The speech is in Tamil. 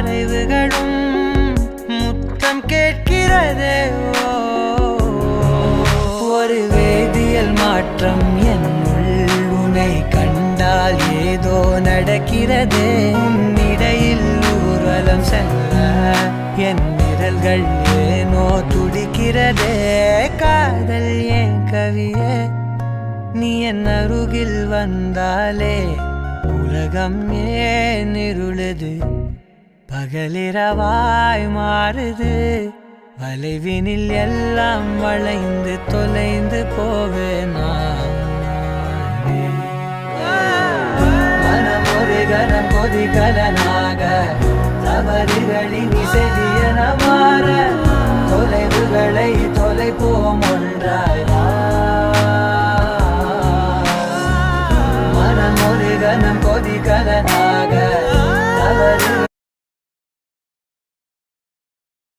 மறைவுகளும் முத்தம் கேட்கிறதே. ஒரு வேதியியல் மாற்றம் என்னுள் உன்னை கண்டால் ஏதோ நடக்கிறதே. இடையில் ஊர்வலம் செல்ல என் விரல்கள் ஏனோ துடிக்கிறதே. காதல் ஏன் கவியே, நீ என் அருகில் வந்தாலே உலகம் ஏன் இருளுது, பகலிரவாய் மாறுது. வளைவினில் எல்லாம் வளைந்து தொலைந்து போவேனா. மனம் ஒரு கணம் கொதிகலனாக தவறுகளின் இசையன மாற தொலைவுகளை தொலைப்போம் ஒன்றாய்.